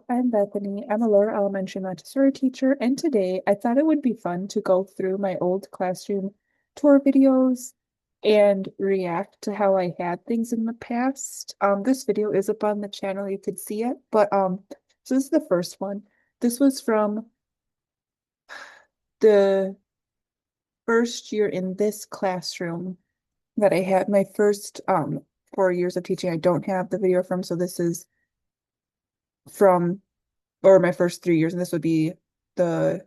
I'm Bethany. I'm a lower elementary Montessori teacher, and today I thought it would be fun to go through my old classroom tour videos and react to how I had things in the past. This video is up on the channel, you could see it, but so this is the first one. This was from the first year in this classroom that I had my first 4 years of teaching. I don't have the video from, so this is from or my first 3 years, and this would be the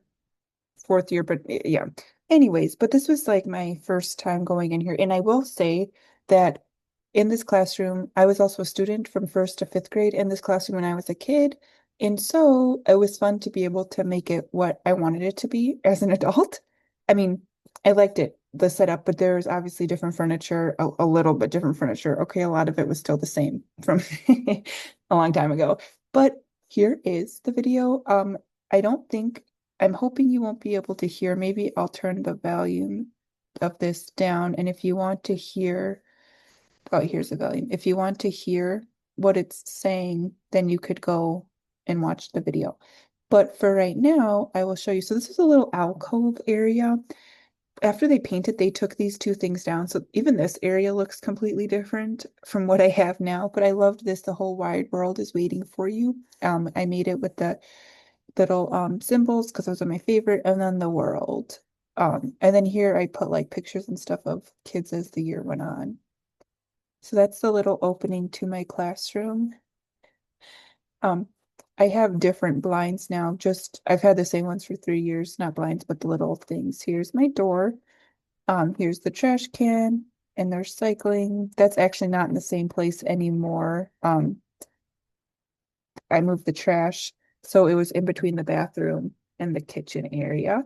fourth year, but yeah. Anyways, but this was like my first time going in here. And I will say that in this classroom, I was also a student from first to fifth grade in this classroom when I was a kid. And so it was fun to be able to make it what I wanted it to be as an adult. I mean, I liked it, the setup, but there was obviously different furniture, a little bit different furniture. Okay, a lot of it was still the same from a long time ago. But here is the video. I don't think I'm hoping you won't be able to hear. Maybe I'll turn the volume of this down. And if you want to hear, oh, here's the volume. If you want to hear what it's saying, then you could go and watch the video. But for right now, I will show you. So this is a little alcove area. After they painted, they took these two things down. So even this area looks completely different from what I have now. But I loved this. The whole wide world is waiting for you. I made it with the little symbols because those are my favorite, and then the world. And then here I put like pictures and stuff of kids as the year went on. So that's the little opening to my classroom. Um, I have different blinds now. Just I've had the same ones for 3 years, not blinds, but the little things. Here's my door. Here's the trash can, and there's cycling. That's actually not in the same place anymore. I moved the trash, so it was in between the bathroom and the kitchen area.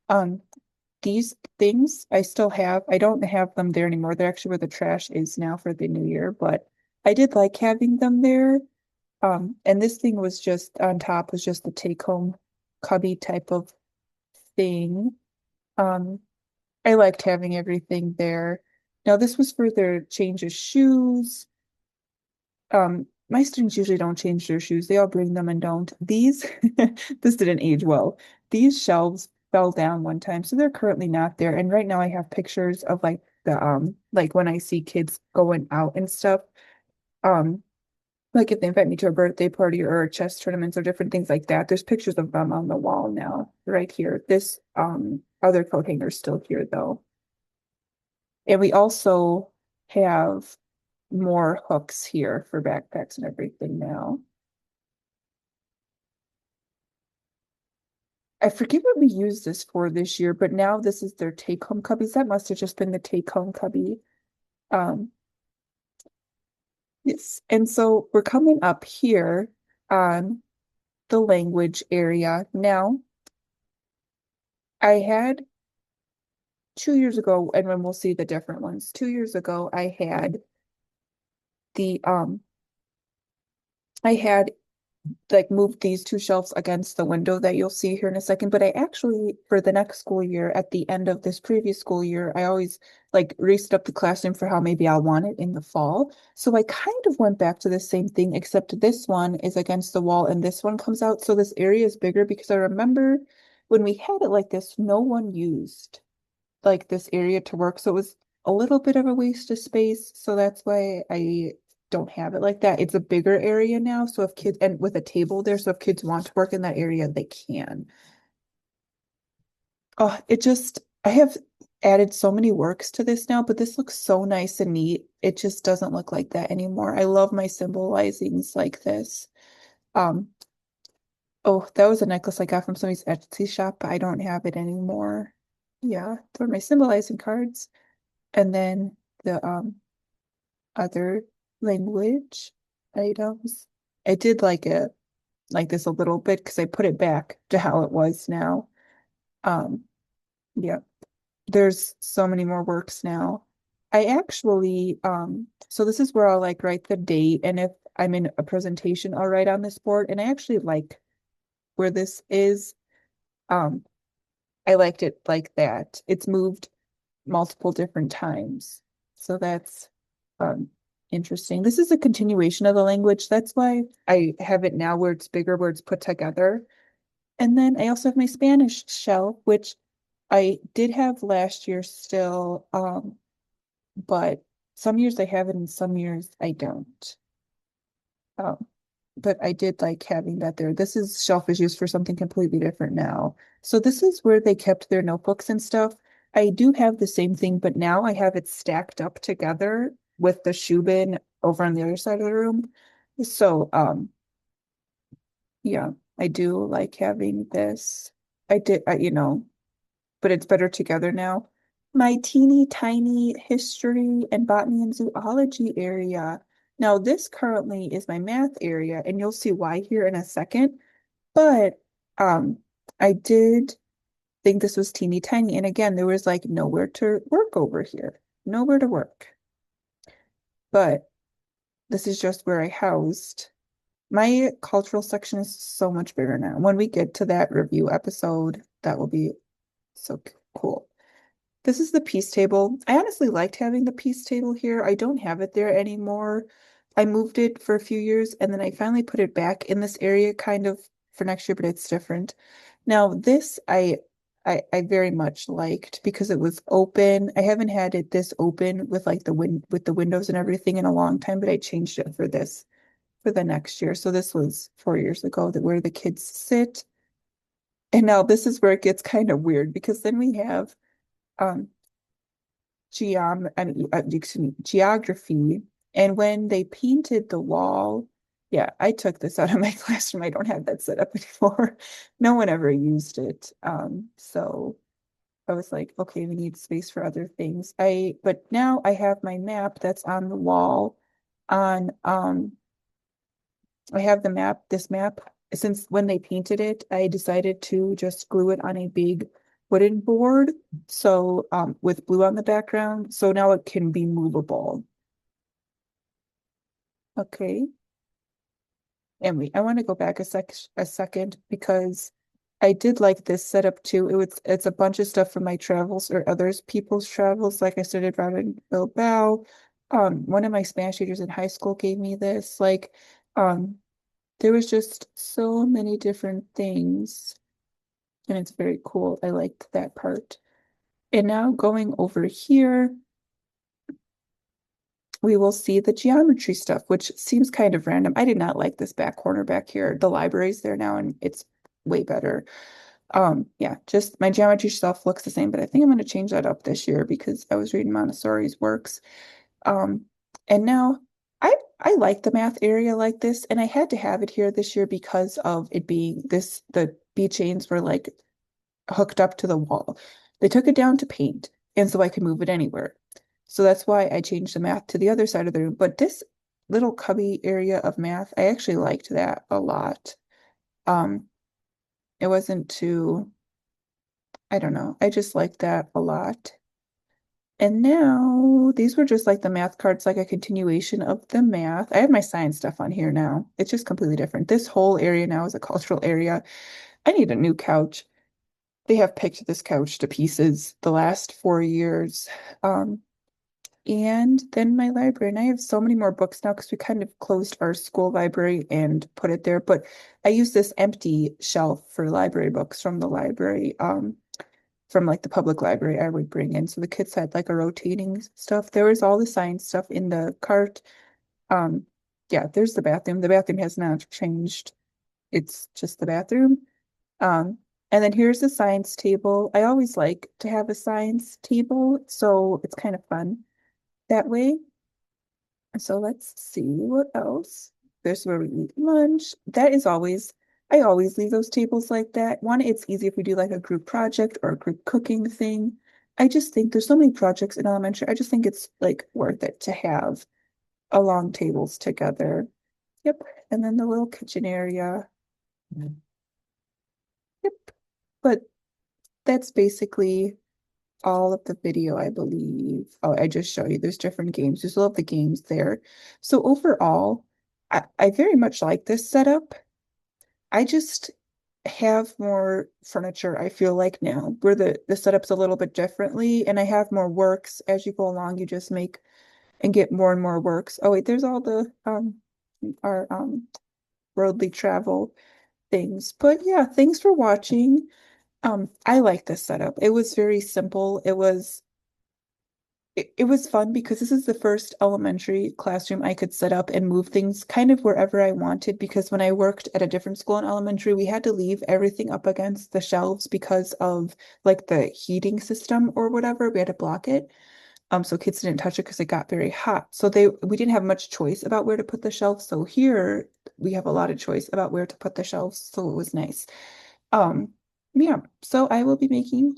Um, these things I still have. I don't have them there anymore. They're actually where the trash is now for the new year, but I did like having them there. And this thing was just on top was just the take home cubby type of thing. Um, I liked having everything there. Now this was for their change of shoes. My students usually don't change their shoes. They all bring them and don't. These, this didn't age well. These shelves fell down one time, so they're currently not there. And right now I have pictures of like the like when I see kids going out and stuff. Um, like if they invite me to a birthday party or chess tournaments or different things like that, there's pictures of them on the wall now, right here. This other coat hanger is still here though. And we also have more hooks here for backpacks and everything now. I forget what we used this for this year, but now this is their take-home cubbies. That must have just been the take-home cubby. Um, yes. And so we're coming up here on the language area. Now, I had 2 years ago, and when we'll see the different ones, 2 years ago, the I had like moved these two shelves against the window that you'll see here in a second. But I actually, for the next school year, at the end of this previous school year, I always like reset up the classroom for how maybe I'll want it in the fall. So I kind of went back to the same thing, except this one is against the wall and this one comes out. So this area is bigger because I remember when we had it like this, no one used like this area to work. So it was a little bit of a waste of space. So that's why I don't have it like that. It's a bigger area now. So if kids, and with a table there, so if kids want to work in that area, they can. Oh, I have added so many works to this now, but this looks so nice and neat. It just doesn't look like that anymore. I love my symbolizings like this. Um, oh, that was a necklace I got from somebody's Etsy shop, but I don't have it anymore. Yeah, those are my symbolizing cards. And then the other language items. I did like it like this a little bit because I put it back to how it was now. Um, yeah, there's so many more works now. I actually, so this is where I'll like write the date, and if I'm in a presentation, I'll write on this board. And I actually like where this is. Um, I liked it like that. It's moved multiple different times. So that's fun. interesting. This is a continuation of the language. That's why I have it now where it's bigger, where it's put together. And then I also have my Spanish shelf, which I did have last year still, but some years I have it and some years I don't. Um, but I did like having that there. This is shelf is used for something completely different now. So this is where they kept their notebooks and stuff. I do have the same thing, but now I have it stacked up together with the shoe bin over on the other side of the room. So, yeah, I do like having this. I did, but it's better together now. My teeny tiny history and botany and zoology area. Now, this currently is my math area, and you'll see why here in a second. But I did think this was teeny tiny. And again, there was like nowhere to work over here, nowhere to work. But this is just where I housed. My cultural section is so much bigger now. When we get to that review episode, that will be so cool. This is the piece table. I honestly liked having the piece table here. I don't have it there anymore. I moved it for a few years and then I finally put it back in this area kind of for next year, but it's different. Now this I very much liked because it was open. I haven't had it this open with like the windows and everything in a long time, but I changed it for this for the next year. So this was 4 years ago that where the kids sit. And now this is where it gets kind of weird because then we have um excuse me, geography. And when they painted the wall, yeah, I took this out of my classroom. I don't have that set up anymore. No one ever used it. So I was like, okay, we need space for other things. But now I have my map that's on the wall on I have this map. Since when they painted it, I decided to just glue it on a big wooden board. So with blue on the background. So now it can be movable. Okay. And I want to go back a second because I did like this setup too. It's a bunch of stuff from my travels or others people's travels. Like I started out in Bilbao. One of my Spanish teachers in high school gave me this. Um, there was just so many different things, and it's very cool. I liked that part. And now going over here, we will see the geometry stuff, which seems kind of random. I did not like this back corner back here. The library's there now, and it's way better. Yeah, just my geometry stuff looks the same, but I think I'm going to change that up this year because I was reading Montessori's works. Um, and now I like the math area like this, and I had to have it here this year because of it being this, the B chains were like hooked up to the wall. They took it down to paint, and so I could move it anywhere. So that's why I changed the math to the other side of the room. But this little cubby area of math, I actually liked that a lot. Um, it wasn't too, I don't know. I just liked that a lot. And now these were just like the math cards, like a continuation of the math. I have my science stuff on here now. It's just completely different. This whole area now is a cultural area. I need a new couch. They have picked this couch to pieces the last 4 years. Um, and then my library, and I have so many more books now because we kind of closed our school library and put it there. But I use this empty shelf for library books from the library. From like the public library I would bring in. So the kids had like a rotating stuff. There was all the science stuff in the cart. Um, yeah, there's the bathroom. The bathroom has not changed. It's just the bathroom. Um, and then here's the science table. I always like to have a science table, so it's kind of fun that way. So let's see what else. There's where we eat lunch. I always leave those tables like that. One, it's easy if we do like a group project or a group cooking thing. I just think there's so many projects in elementary. I just think it's like worth it to have a long tables together. Yep. And then the little kitchen area. Yep. But that's basically all of the video, I believe. Oh, I just show you there's different games. There's all of the games there. So overall, I very much like this setup. I just have more furniture, I feel like now, where the setup's a little bit differently, and I have more works as you go along. You just make and get more and more works. Oh wait, there's all the our roadly travel things. But yeah, thanks for watching. I like this setup. It was very simple. It was fun because this is the first elementary classroom I could set up and move things kind of wherever I wanted, because when I worked at a different school in elementary, we had to leave everything up against the shelves because of like the heating system or whatever. We had to block it. So kids didn't touch it because it got very hot. So we didn't have much choice about where to put the shelves. So here we have a lot of choice about where to put the shelves. So it was nice. Um, yeah, so I will be making,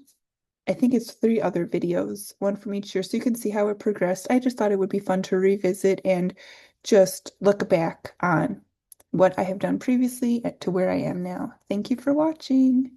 I think it's 3 other videos, one from each year, so you can see how it progressed. I just thought it would be fun to revisit and just look back on what I have done previously to where I am now. Thank you for watching.